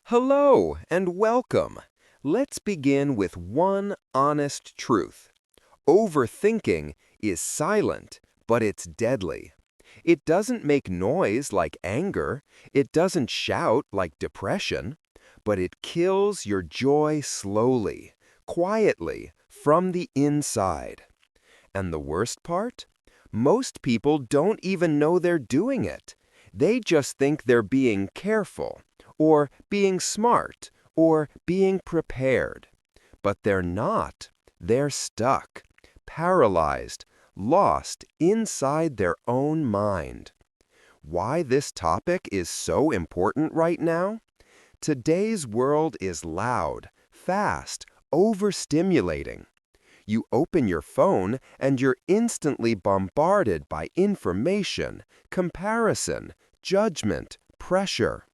Hello and welcome. Let's begin with one honest truth. Overthinking is silent, but it's deadly. It doesn't make noise like anger, it doesn't shout like depression, but it kills your joy slowly, quietly, from the inside. And the worst part? Most people don't even know they're doing it. They just think they're being careful, or being smart, or being prepared. But they're not. They're stuck, paralyzed, lost inside their own mind. Why this topic is so important right now? Today's world is loud, fast, overstimulating. You open your phone and you're instantly bombarded by information, comparison, judgment, pressure.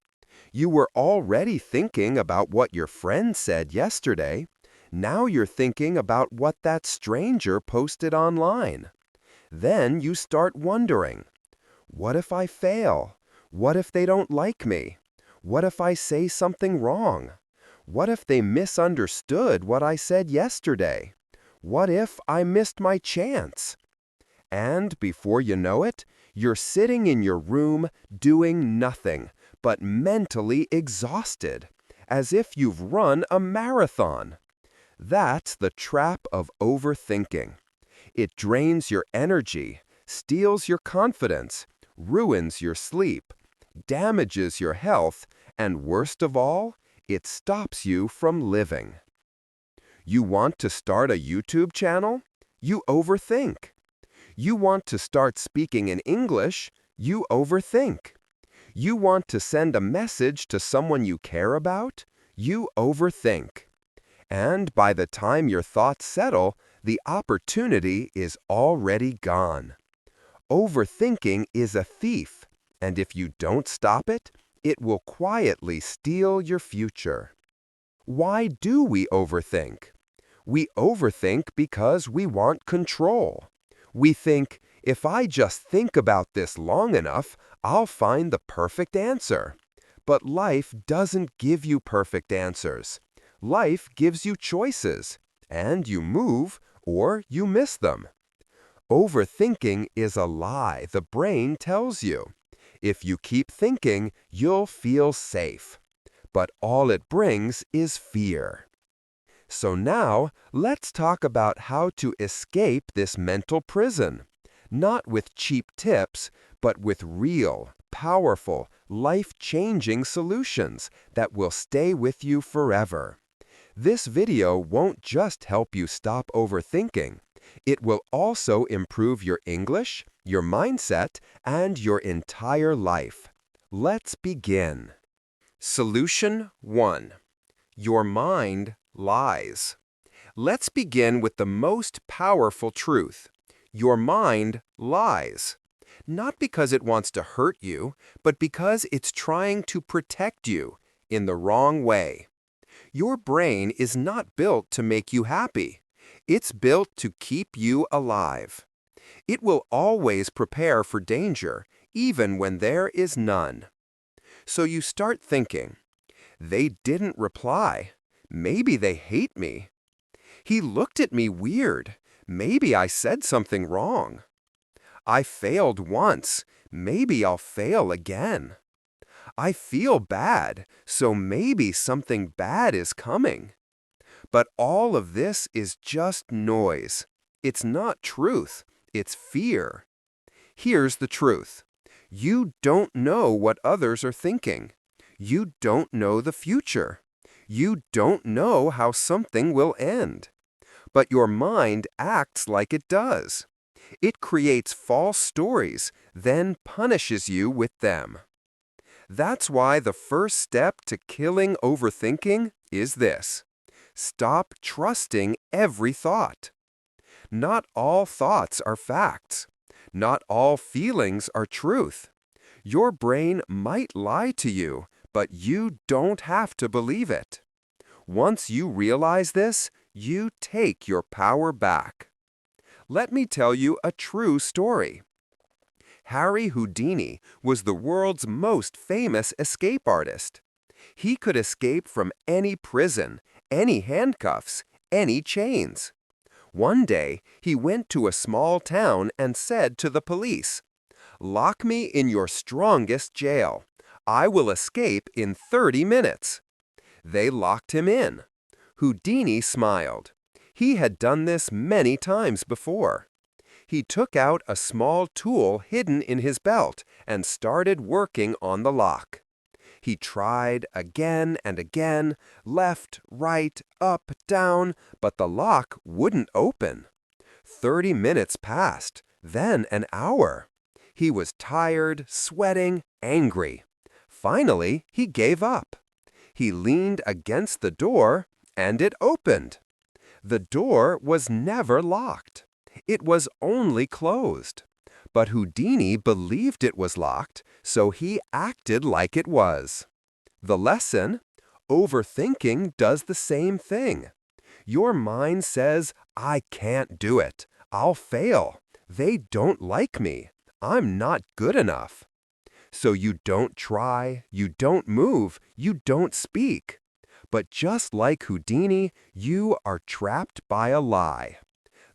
You were already thinking about what your friend said yesterday. Now you're thinking about what that stranger posted online. Then you start wondering, what if I fail? What if they don't like me? What if I say something wrong? What if they misunderstood what I said yesterday? What if I missed my chance? And before you know it, you're sitting in your room doing nothing but mentally exhausted, as if you've run a marathon. That's the trap of overthinking. It drains your energy, steals your confidence, ruins your sleep, damages your health, and worst of all, it stops you from living. You want to start a YouTube channel? You overthink. You want to start speaking in English? You overthink. You want to send a message to someone you care about? You overthink. And by the time your thoughts settle, the opportunity is already gone. Overthinking is a thief, and if you don't stop it, it will quietly steal your future. Why do we overthink? We overthink because we want control. We think, if I just think about this long enough, I'll find the perfect answer. But life doesn't give you perfect answers. Life gives you choices, and you move or you miss them. Overthinking is a lie the brain tells you. If you keep thinking, you'll feel safe. But all it brings is fear. So now, let's talk about how to escape this mental prison. Not with cheap tips, but with real, powerful, life-changing solutions that will stay with you forever. This video won't just help you stop overthinking. It will also improve your English, your mindset, and your entire life. Let's begin. Solution 1. Your mind lies. Let's begin with the most powerful truth. Your mind lies. Not because it wants to hurt you, but because it's trying to protect you in the wrong way. Your brain is not built to make you happy. It's built to keep you alive. It will always prepare for danger, even when there is none. So you start thinking, they didn't reply. Maybe they hate me. He looked at me weird. Maybe I said something wrong. I failed once. Maybe I'll fail again. I feel bad, so maybe something bad is coming. But all of this is just noise. It's not truth. It's fear. Here's the truth. You don't know what others are thinking. You don't know the future. You don't know how something will end. But your mind acts like it does. It creates false stories, then punishes you with them. That's why the first step to killing overthinking is this. Stop trusting every thought. Not all thoughts are facts. Not all feelings are truth. Your brain might lie to you, but you don't have to believe it. Once you realize this, you take your power back. Let me tell you a true story. Harry Houdini was the world's most famous escape artist. He could escape from any prison, any handcuffs, any chains. One day, he went to a small town and said to the police, "Lock me in your strongest jail. I will escape in 30 minutes." They locked him in. Houdini smiled. He had done this many times before. He took out a small tool hidden in his belt and started working on the lock. He tried again and again, left, right, up, down, but the lock wouldn't open. 30 minutes passed, then an hour. He was tired, sweating, angry. Finally, he gave up. He leaned against the door, and it opened. The door was never locked. It was only closed. But Houdini believed it was locked, so he acted like it was. The lesson? Overthinking does the same thing. Your mind says, "I can't do it. I'll fail. They don't like me. I'm not good enough." So you don't try, you don't move, you don't speak. But just like Houdini, you are trapped by a lie.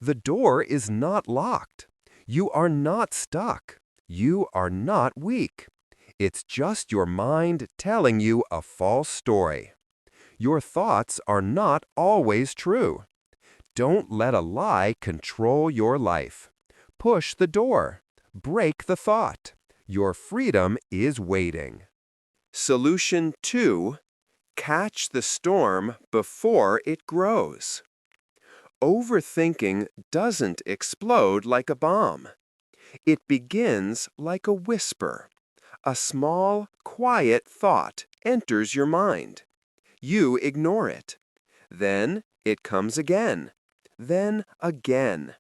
The door is not locked. You are not stuck. You are not weak. It's just your mind telling you a false story. Your thoughts are not always true. Don't let a lie control your life. Push the door. Break the thought. Your freedom is waiting. Solution 2. Catch the storm before it grows. Overthinking doesn't explode like a bomb. It begins like a whisper. A small, quiet thought enters your mind. You ignore it. Then it comes again. Then again.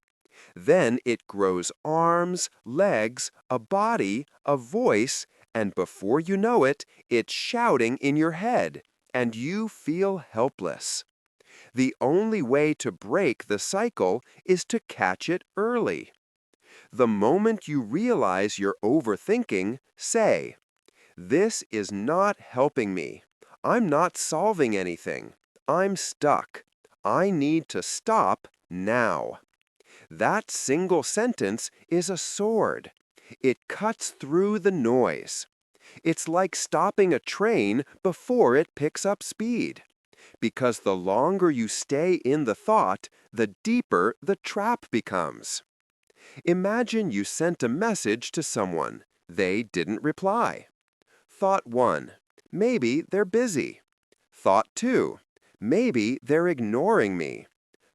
Then it grows arms, legs, a body, a voice, and before you know it, it's shouting in your head, and you feel helpless. The only way to break the cycle is to catch it early. The moment you realize you're overthinking, say, "This is not helping me. I'm not solving anything. I'm stuck. I need to stop now." That single sentence is a sword. It cuts through the noise. It's like stopping a train before it picks up speed. Because the longer you stay in the thought, the deeper the trap becomes. Imagine you sent a message to someone. They didn't reply. Thought 1. Maybe they're busy. Thought 2. Maybe they're ignoring me.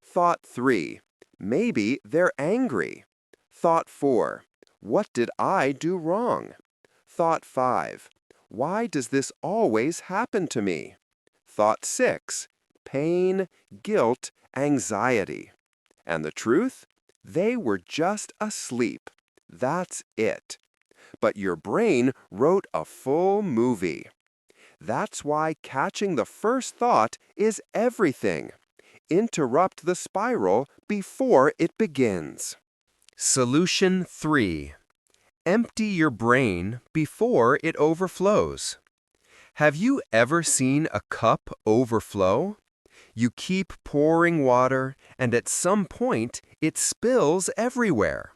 Thought 3. Maybe they're angry. Thought 4. What did I do wrong? Thought 5. Why does this always happen to me? Thought 6. Pain, guilt, anxiety. And the truth? They were just asleep. That's it. But your brain wrote a full movie. That's why catching the first thought is everything. Interrupt the spiral before it begins. Solution 3. Empty your brain before it overflows. Have you ever seen a cup overflow? You keep pouring water, and at some point, it spills everywhere.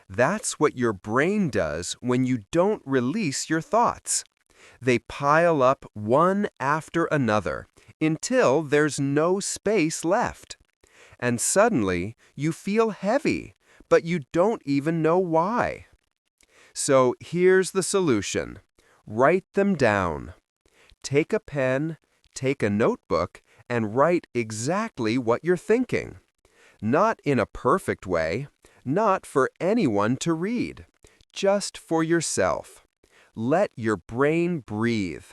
That's what your brain does when you don't release your thoughts. They pile up one after another until there's no space left. And suddenly, you feel heavy, but you don't even know why. So here's the solution. Write them down. Take a pen, take a notebook, and write exactly what you're thinking. Not in a perfect way, not for anyone to read, just for yourself. Let your brain breathe.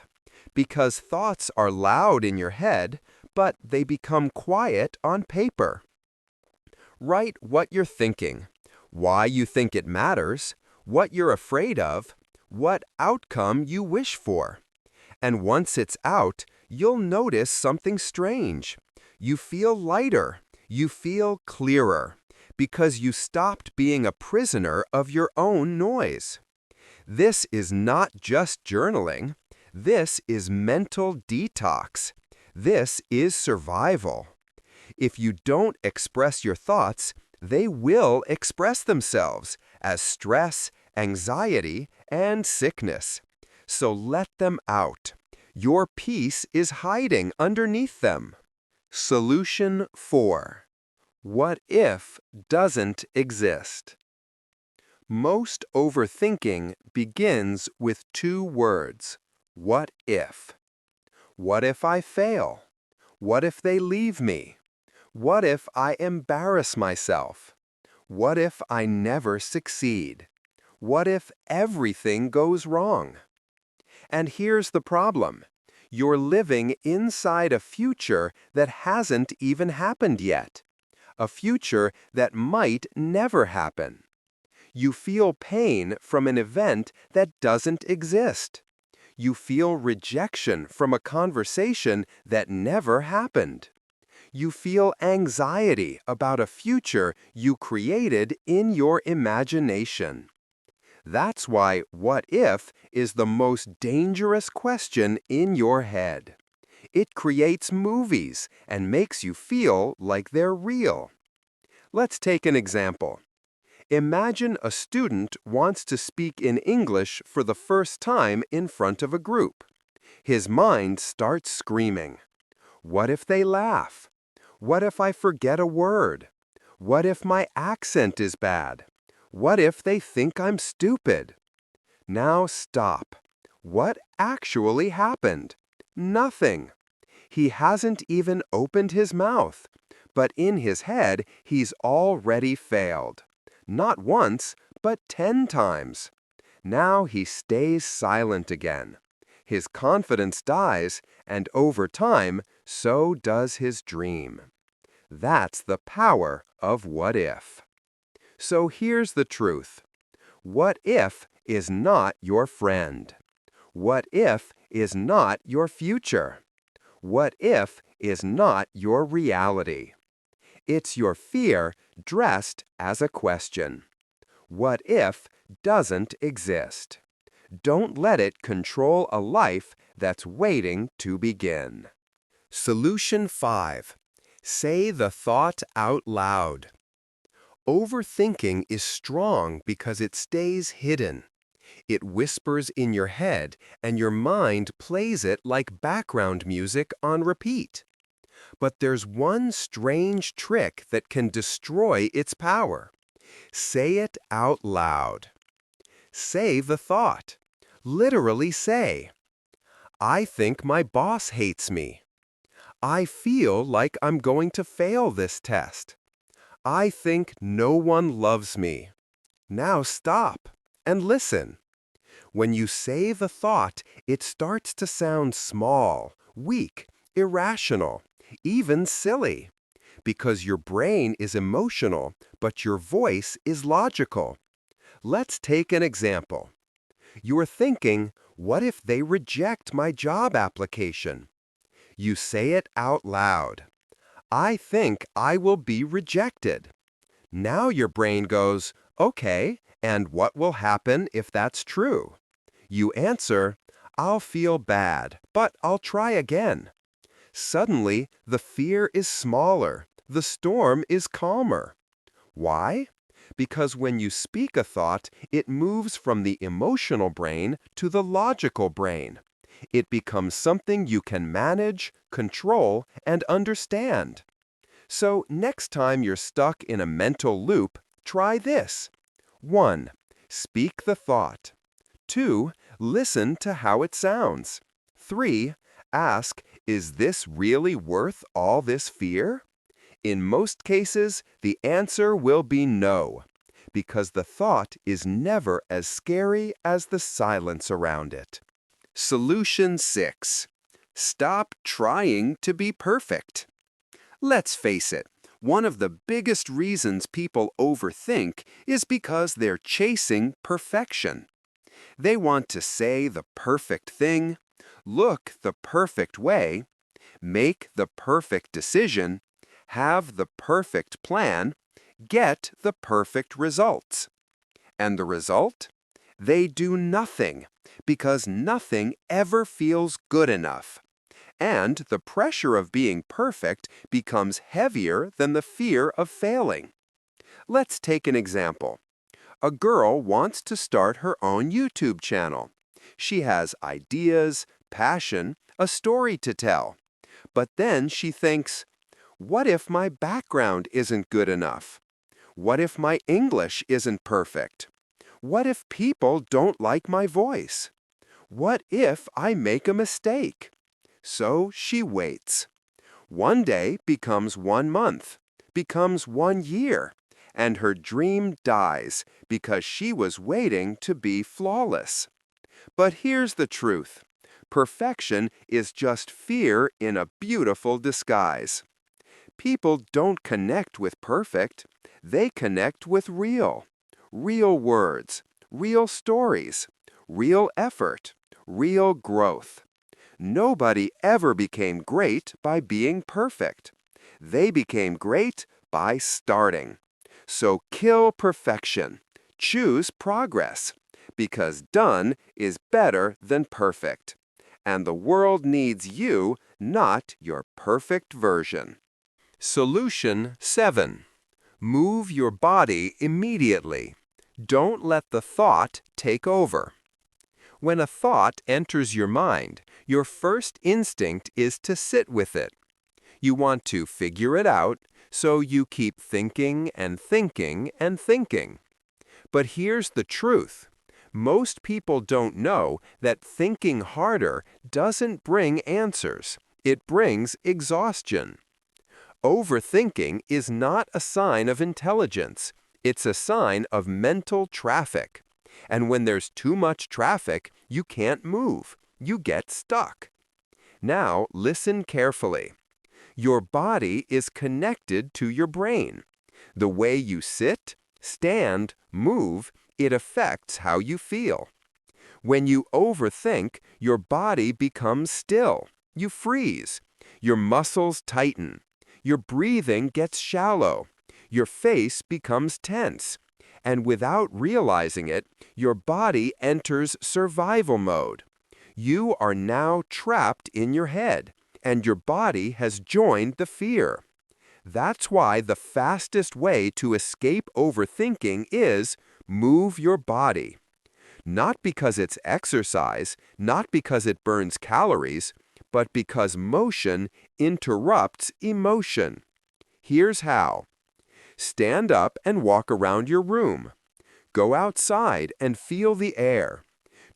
Because thoughts are loud in your head, but they become quiet on paper. Write what you're thinking, why you think it matters, what you're afraid of, what outcome you wish for. And once it's out, you'll notice something strange. You feel lighter. You feel clearer. Because you stopped being a prisoner of your own noise. This is not just journaling. This is mental detox. This is survival. If you don't express your thoughts, they will express themselves as stress, anxiety, and sickness. So let them out. Your peace is hiding underneath them. Solution 4. What if doesn't exist? Most overthinking begins with two words. What if? What if I fail? What if they leave me? What if I embarrass myself? What if I never succeed? What if everything goes wrong? And here's the problem. You're living inside a future that hasn't even happened yet. A future that might never happen. You feel pain from an event that doesn't exist. You feel rejection from a conversation that never happened. You feel anxiety about a future you created in your imagination. That's why what if is the most dangerous question in your head. It creates movies and makes you feel like they're real. Let's take an example. Imagine a student wants to speak in English for the first time in front of a group. His mind starts screaming. What if they laugh? What if I forget a word? What if my accent is bad? What if they think I'm stupid? Now stop. What actually happened? Nothing. He hasn't even opened his mouth, but in his head he's already failed. Not once, but 10 times. Now he stays silent again. His confidence dies, and over time, so does his dream. That's the power of what if. So here's the truth. What if is not your friend. What if is not your future. What if is not your reality. It's your fear dressed as a question. What if doesn't exist. Don't let it control a life that's waiting to begin. Solution 5. Say the thought out loud. Overthinking is strong because it stays hidden. It whispers in your head, and your mind plays it like background music on repeat. But there's one strange trick that can destroy its power. Say it out loud. Say the thought. Literally say, I think my boss hates me. I feel like I'm going to fail this test. I think no one loves me. Now stop and listen. When you say the thought, it starts to sound small, weak, irrational, even silly. Because your brain is emotional, but your voice is logical. Let's take an example. You're thinking, what if they reject my job application? You say it out loud. I think I will be rejected. Now your brain goes, okay, and what will happen if that's true? You answer, I'll feel bad, but I'll try again. Suddenly, the fear is smaller, the storm is calmer. Why? Because when you speak a thought, it moves from the emotional brain to the logical brain. It becomes something you can manage, control, and understand. So next time you're stuck in a mental loop, try this. 1. Speak the thought. 2. Listen to how it sounds. 3. Ask, is this really worth all this fear? In most cases, the answer will be no, because the thought is never as scary as the silence around it. Solution 6. Stop trying to be perfect. Let's face it, one of the biggest reasons people overthink is because they're chasing perfection. They want to say the perfect thing, look the perfect way, make the perfect decision, have the perfect plan, get the perfect results. And the result? They do nothing. because nothing ever feels good enough. And the pressure of being perfect becomes heavier than the fear of failing. Let's take an example. A girl wants to start her own YouTube channel. She has ideas, passion, a story to tell. But then she thinks, what if my background isn't good enough? What if my English isn't perfect? What if people don't like my voice? What if I make a mistake? So she waits. One day becomes 1 month, becomes 1 year, and her dream dies because she was waiting to be flawless. But here's the truth. Perfection is just fear in a beautiful disguise. People don't connect with perfect. They connect with real. Real words, real stories, real effort, real growth. Nobody ever became great by being perfect. They became great by starting. So kill perfection. Choose progress, because done is better than perfect. And the world needs you, not your perfect version. Solution 7. Move your body immediately. Don't let the thought take over. When a thought enters your mind, your first instinct is to sit with it. You want to figure it out, so you keep thinking and thinking and thinking. But here's the truth. Most people don't know that thinking harder doesn't bring answers. It brings exhaustion. Overthinking is not a sign of intelligence. It's a sign of mental traffic. And when there's too much traffic, you can't move. You get stuck. Now, listen carefully. Your body is connected to your brain. The way you sit, stand, move, it affects how you feel. When you overthink, your body becomes still. You freeze. Your muscles tighten. Your breathing gets shallow. Your face becomes tense. And without realizing it, your body enters survival mode. You are now trapped in your head, and your body has joined the fear. That's why the fastest way to escape overthinking is move your body. Not because it's exercise, not because it burns calories, but because motion interrupts emotion. Here's how. Stand up and walk around your room. Go outside and feel the air.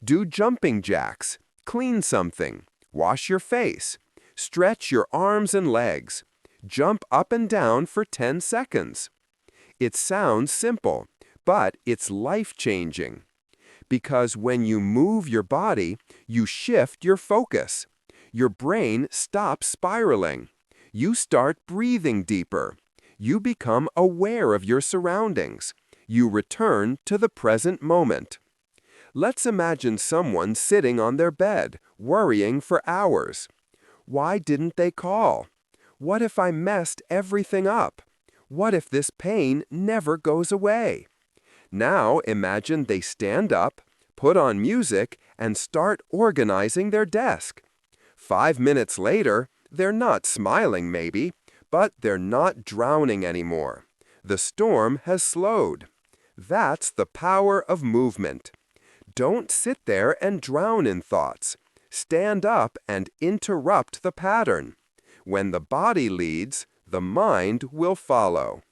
Do jumping jacks. Clean something. Wash your face. Stretch your arms and legs. Jump up and down for 10 seconds. It sounds simple, but it's life-changing. Because when you move your body, you shift your focus. Your brain stops spiraling. You start breathing deeper. You become aware of your surroundings. You return to the present moment. Let's imagine someone sitting on their bed, worrying for hours. Why didn't they call? What if I messed everything up? What if this pain never goes away? Now imagine they stand up, put on music, and start organizing their desk. 5 minutes later, they're not smiling maybe, but they're not drowning anymore. The storm has slowed. That's the power of movement. Don't sit there and drown in thoughts. Stand up and interrupt the pattern. When the body leads, the mind will follow.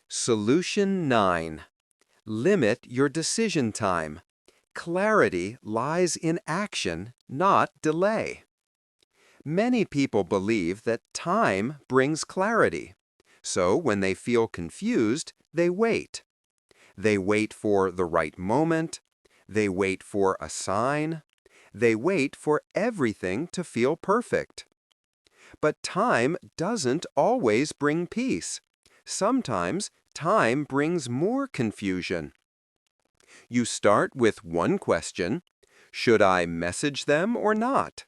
Solution 9. Limit your decision time. Clarity lies in action, not delay. Many people believe that time brings clarity. So when they feel confused, they wait. They wait for the right moment. They wait for a sign. They wait for everything to feel perfect. But time doesn't always bring peace. Sometimes time brings more confusion. You start with one question: should I message them or not?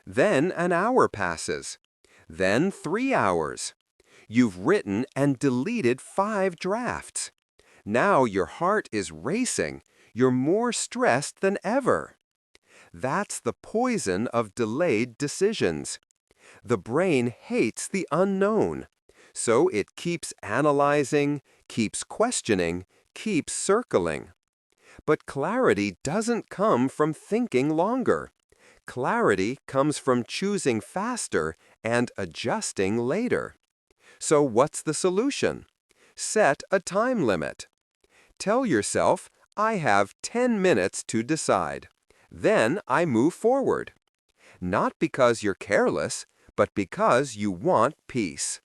Then an hour passes. Then 3 hours. You've written and deleted 5 drafts. Now your heart is racing. You're more stressed than ever. That's the poison of delayed decisions. The brain hates the unknown, so it keeps analyzing, keeps questioning, keeps circling. But clarity doesn't come from thinking longer. Clarity comes from choosing faster and adjusting later. So what's the solution? Set a time limit. Tell yourself, I have 10 minutes to decide. Then I move forward. Not because you're careless, but because you want peace.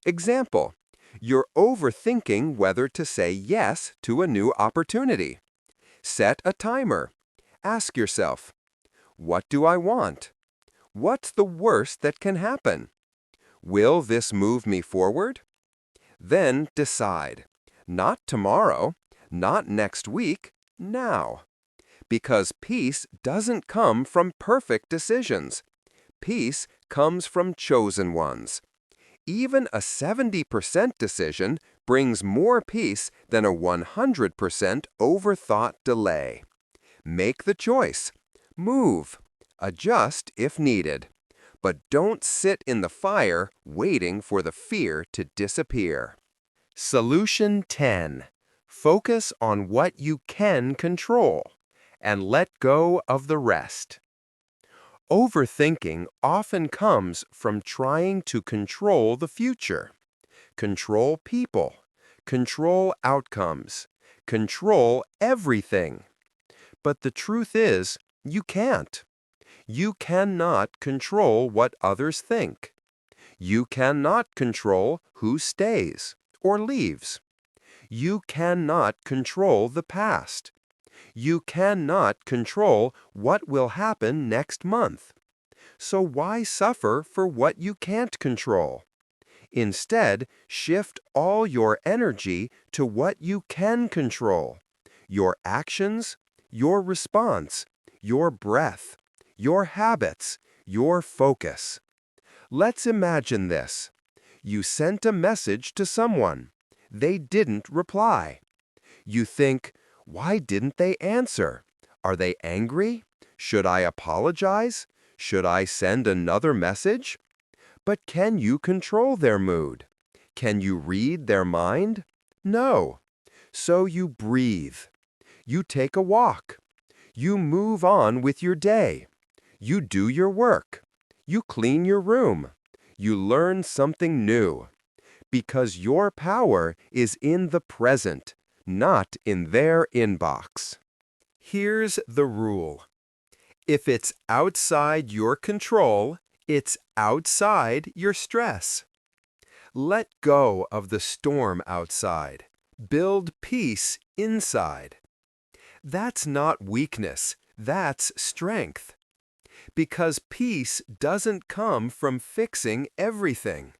Example, you're overthinking whether to say yes to a new opportunity. Set a timer. Ask yourself, what do I want? What's the worst that can happen? Will this move me forward? Then decide. Not tomorrow, not next week, now. Because peace doesn't come from perfect decisions. Peace comes from chosen ones. Even a 70% decision brings more peace than a 100% overthought delay. Make the choice. Move. Adjust if needed. But don't sit in the fire waiting for the fear to disappear. Solution 10. Focus on what you can control and let go of the rest. Overthinking often comes from trying to control the future, control people, control outcomes, control everything. But the truth is, you can't. You cannot control what others think. You cannot control who stays or leaves. You cannot control the past. You cannot control what will happen next month. So why suffer for what you can't control? Instead, shift all your energy to what you can control. Your actions, your response, your breath, your habits, your focus. Let's imagine this. You sent a message to someone. They didn't reply. You think, why didn't they answer? Are they angry? Should I apologize? Should I send another message? But can you control their mood? Can you read their mind? No. So you breathe. You take a walk. You move on with your day. You do your work. You clean your room. You learn something new. Because your power is in the present, not in their inbox. Here's the rule. If it's outside your control, it's outside your stress. Let go of the storm outside. Build peace inside. That's not weakness, that's strength. Because peace doesn't come from fixing everything.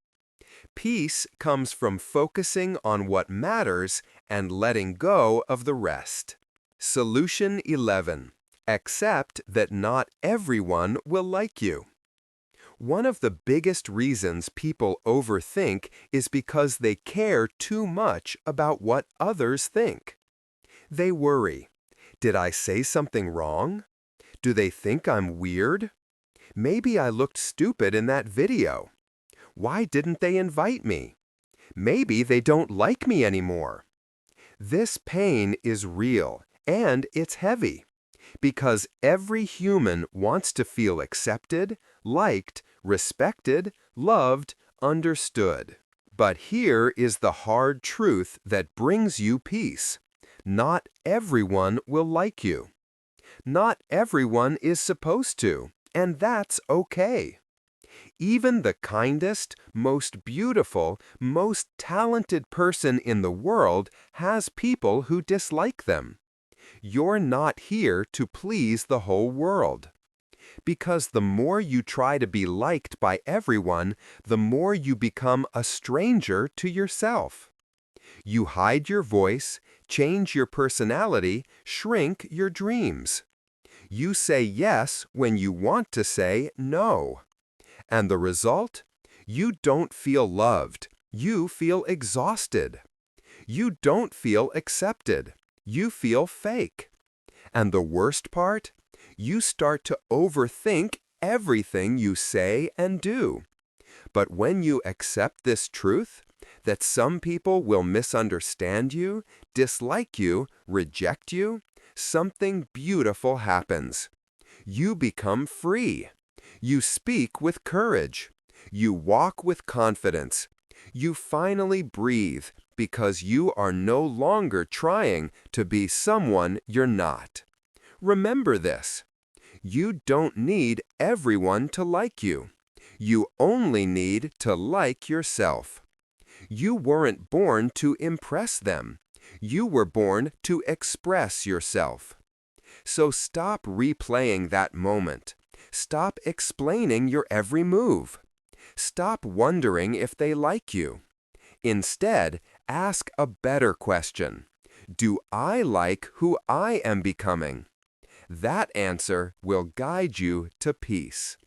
Peace comes from focusing on what matters and letting go of the rest. Solution 11. Accept that not everyone will like you. One of the biggest reasons people overthink is because they care too much about what others think. They worry. Did I say something wrong? Do they think I'm weird? Maybe I looked stupid in that video. Why didn't they invite me? Maybe they don't like me anymore. This pain is real, and it's heavy, because every human wants to feel accepted, liked, respected, loved, understood. But here is the hard truth that brings you peace. Not everyone will like you. Not everyone is supposed to, and that's okay. Even the kindest, most beautiful, most talented person in the world has people who dislike them. You're not here to please the whole world. Because the more you try to be liked by everyone, the more you become a stranger to yourself. You hide your voice, change your personality, shrink your dreams. You say yes when you want to say no. And the result? You don't feel loved. You feel exhausted. You don't feel accepted. You feel fake. And the worst part? You start to overthink everything you say and do. But when you accept this truth, that some people will misunderstand you, dislike you, reject you, something beautiful happens. You become free. You speak with courage. You walk with confidence. You finally breathe because you are no longer trying to be someone you're not. Remember this. You don't need everyone to like you. You only need to like yourself. You weren't born to impress them. You were born to express yourself. So stop replaying that moment. Stop explaining your every move. Stop wondering if they like you. Instead, ask a better question. Do I like who I am becoming? That answer will guide you to peace.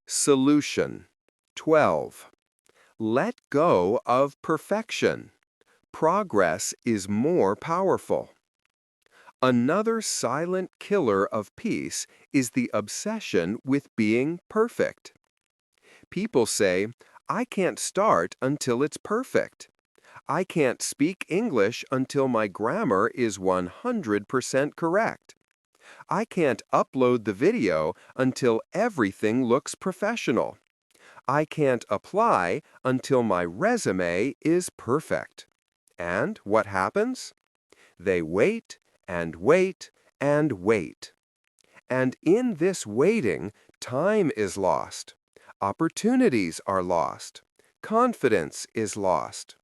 Solution 12. Let go of perfection. Progress is more powerful. Another silent killer of peace is the obsession with being perfect. People say, I can't start until it's perfect. I can't speak English until my grammar is 100% correct. I can't upload the video until everything looks professional. I can't apply until my resume is perfect. And what happens? They wait and wait and wait. And in this waiting, time is lost. Opportunities are lost. Confidence is lost.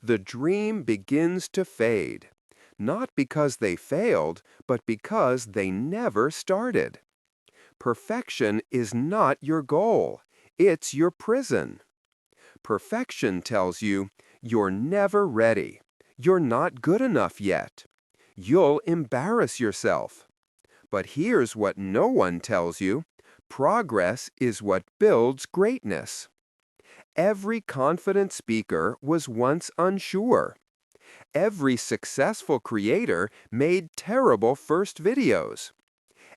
The dream begins to fade, not because they failed, but because they never started. Perfection is not your goal. It's your prison. Perfection tells you you're never ready. You're not good enough yet. You'll embarrass yourself. But here's what no one tells you. Progress is what builds greatness. Every confident speaker was once unsure. Every successful creator made terrible first videos.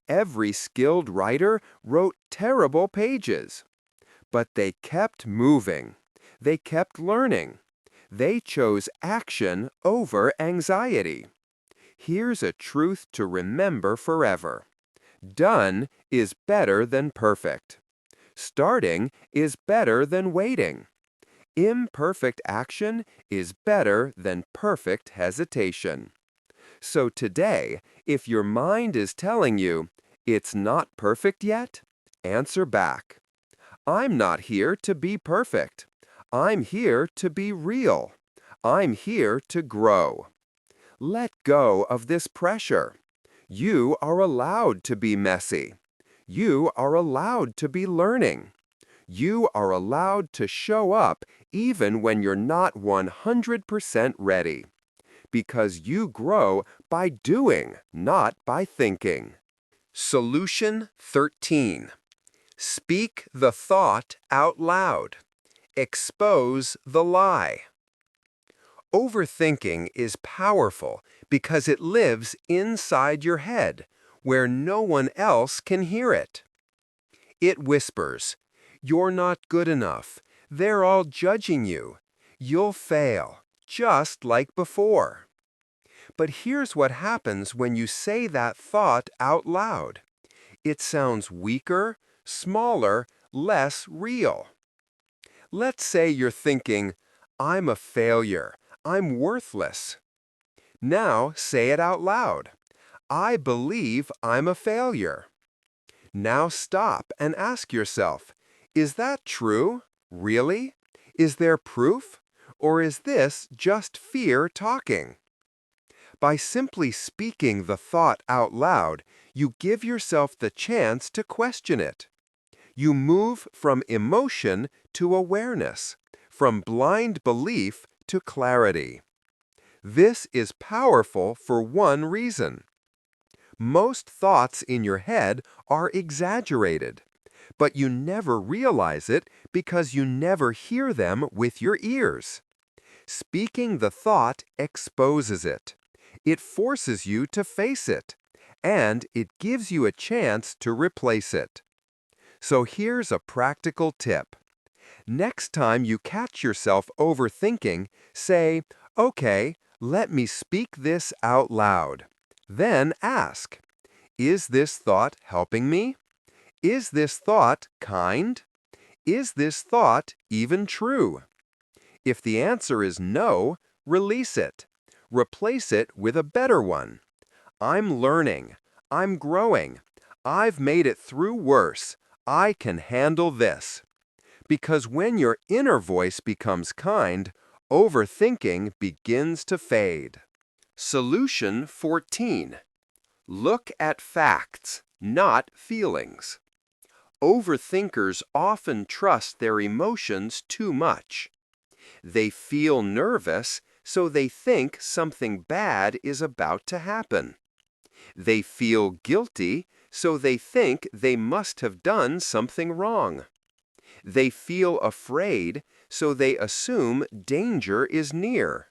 Every skilled writer wrote terrible pages. But they kept moving. They kept learning. They chose action over anxiety. Here's a truth to remember forever. Done is better than perfect. Starting is better than waiting. Imperfect action is better than perfect hesitation. So today, if your mind is telling you, it's not perfect yet, answer back. I'm not here to be perfect. I'm here to be real. I'm here to grow. Let go of this pressure. You are allowed to be messy. You are allowed to be learning. You are allowed to show up even when you're not 100% ready. Because you grow by doing, not by thinking. Solution 13. Speak the thought out loud. Expose the lie. Overthinking is powerful because it lives inside your head, where no one else can hear it. It whispers, "You're not good enough. They're all judging you. You'll fail, just like before." But here's what happens when you say that thought out loud. It sounds weaker, smaller, less real. Let's say you're thinking, "I'm a failure. I'm worthless." Now say it out loud. "I believe I'm a failure." Now stop and ask yourself, is that true? Really? Is there proof? Or is this just fear talking? By simply speaking the thought out loud, you give yourself the chance to question it. You move from emotion to awareness, from blind belief to clarity. This is powerful for one reason. Most thoughts in your head are exaggerated, but you never realize it because you never hear them with your ears. Speaking the thought exposes it. It forces you to face it, and it gives you a chance to replace it. So here's a practical tip. Next time you catch yourself overthinking, say, "Okay, let me speak this out loud." Then ask, "Is this thought helping me? Is this thought kind? Is this thought even true?" If the answer is no, release it. Replace it with a better one. "I'm learning. I'm growing. I've made it through worse. I can handle this." Because when your inner voice becomes kind, overthinking begins to fade. Solution 14. Look at facts, not feelings. Overthinkers often trust their emotions too much. They feel nervous, so they think something bad is about to happen. They feel guilty, so they think they must have done something wrong. They feel afraid, so they assume danger is near.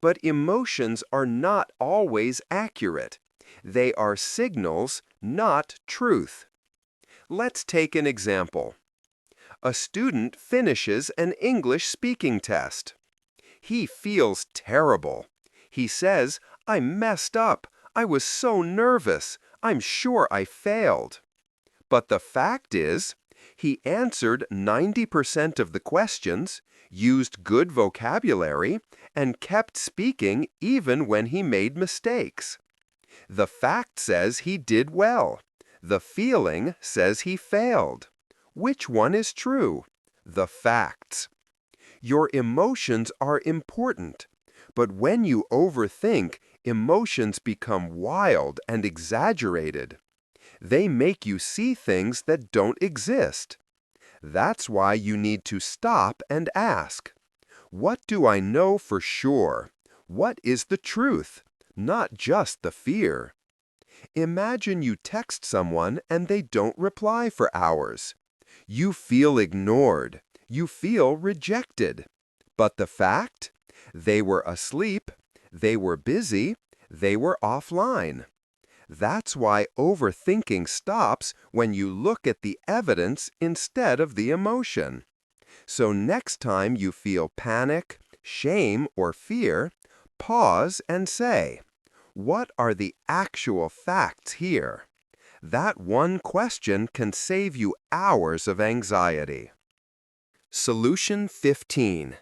But emotions are not always accurate. They are signals, not truth. Let's take an example. A student finishes an English speaking test. He feels terrible. He says, "I messed up. I was so nervous. I'm sure I failed." But the fact is, he answered 90% of the questions, used good vocabulary, and kept speaking even when he made mistakes. The fact says he did well. The feeling says he failed. Which one is true? The facts. Your emotions are important, but when you overthink, emotions become wild and exaggerated. They make you see things that don't exist. That's why you need to stop and ask, "What do I know for sure? What is the truth? Not just the fear." Imagine you text someone and they don't reply for hours. You feel ignored. You feel rejected. But the fact? They were asleep. They were busy. They were offline. That's why overthinking stops when you look at the evidence instead of the emotion. So next time you feel panic, shame, or fear, pause and say, "What are the actual facts here?" That one question can save you hours of anxiety. Solution 15.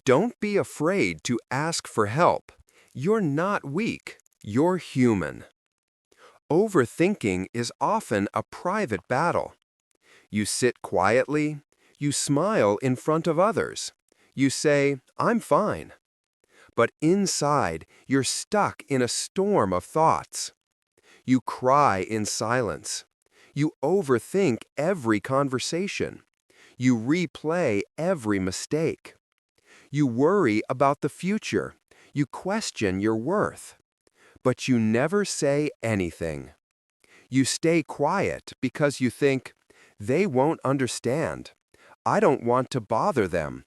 Don't be afraid to ask for help. You're not weak. You're human. Overthinking is often a private battle. You sit quietly. You smile in front of others. You say, "I'm fine." But inside, you're stuck in a storm of thoughts. You cry in silence. You overthink every conversation. You replay every mistake. You worry about the future. You question your worth. But you never say anything. You stay quiet because you think, "They won't understand. I don't want to bother them.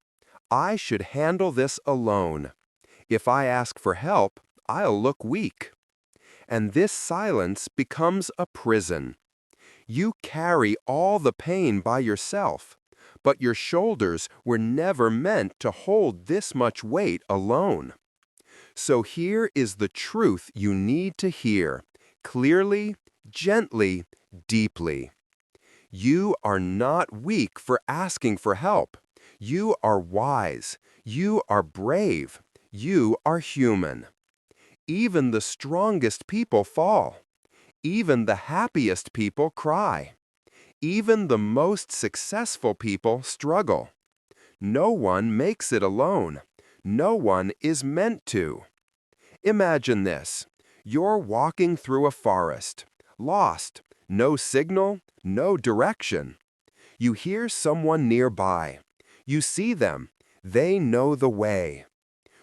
I should handle this alone. If I ask for help, I'll look weak." And this silence becomes a prison. You carry all the pain by yourself, but your shoulders were never meant to hold this much weight alone. So here is the truth you need to hear, clearly, gently, deeply. You are not weak for asking for help. You are wise. You are brave. You are human. Even the strongest people fall. Even the happiest people cry. Even the most successful people struggle. No one makes it alone. No one is meant to. Imagine this. You're walking through a forest, lost, no signal, no direction. You hear someone nearby. You see them. They know the way.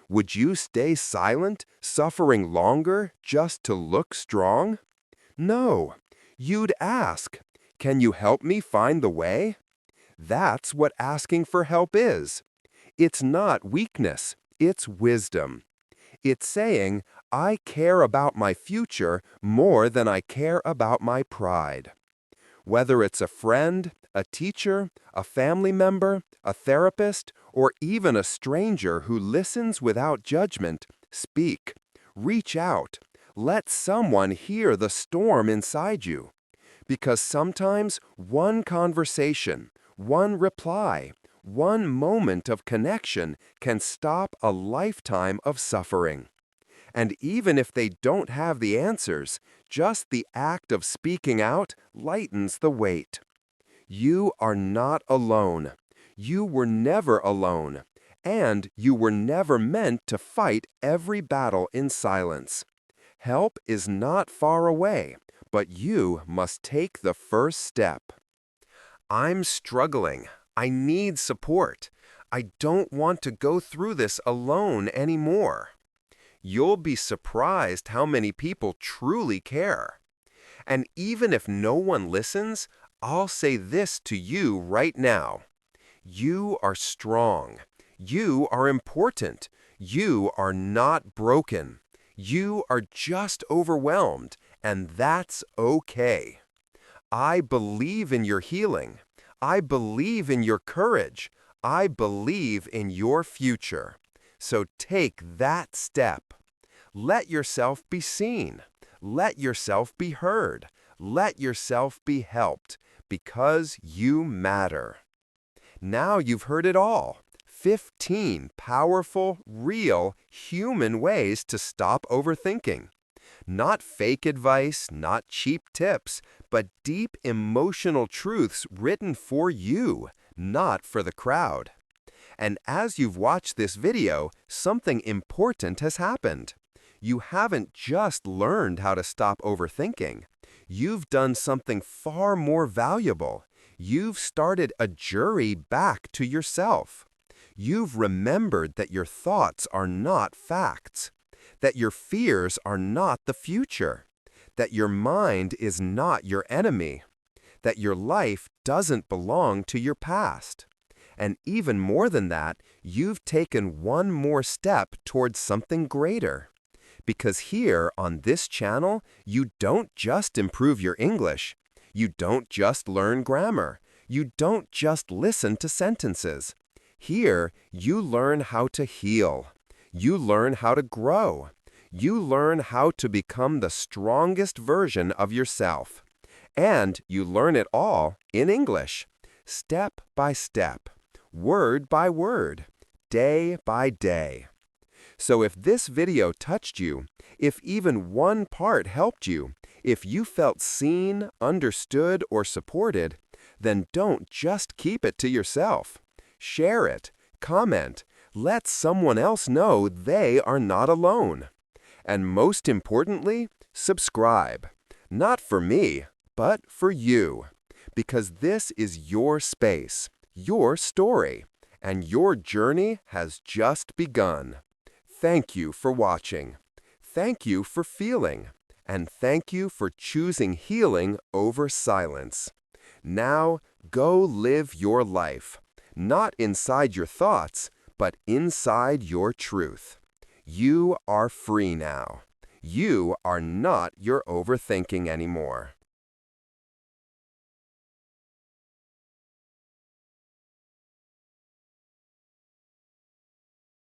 Would you stay silent, suffering longer just to look strong? No. You'd ask, "Can you help me find the way?" That's what asking for help is. It's not weakness, it's wisdom. It's saying, I care about my future more than I care about my pride. Whether it's a friend, a teacher, a family member, a therapist, or even a stranger who listens without judgment, speak. Reach out. Let someone hear the storm inside you. Because sometimes one conversation, one reply, one moment of connection can stop a lifetime of suffering. And even if they don't have the answers, just the act of speaking out lightens the weight. You are not alone. You were never alone. And you were never meant to fight every battle in silence. Help is not far away, but you must take the first step. I'm struggling. I need support. I don't want to go through this alone anymore. You'll be surprised how many people truly care. And even if no one listens, I'll say this to you right now. You are strong. You are important. You are not broken. You are just overwhelmed, and that's okay. I believe in your healing. I believe in your courage. I believe in your future. So take that step. Let yourself be seen. Let yourself be heard. Let yourself be helped, because you matter. Now you've heard it all. 15 powerful, real, human ways to stop overthinking. Not fake advice, not cheap tips, but deep emotional truths written for you, not for the crowd. And as you've watched this video, something important has happened. You haven't just learned how to stop overthinking. You've done something far more valuable. You've started a jury back to yourself. You've remembered that your thoughts are not facts, that your fears are not the future, that your mind is not your enemy, that your life doesn't belong to your past. And even more than that, you've taken one more step towards something greater. Because here on this channel, you don't just improve your English. You don't just learn grammar. You don't just listen to sentences. Here, you learn how to heal. You learn how to grow. You learn how to become the strongest version of yourself. And you learn it all in English, step by step, word by word, day by day. So if this video touched you, if even one part helped you, if you felt seen, understood, or supported, then don't just keep it to yourself. Share it, comment, let someone else know they are not alone. And most importantly, subscribe. Not for me, but for you. Because this is your space, your story, and your journey has just begun. Thank you for watching. Thank you for feeling. And thank you for choosing healing over silence. Now, go live your life. Not inside your thoughts, but inside your truth. You are free now. You are not your overthinking anymore.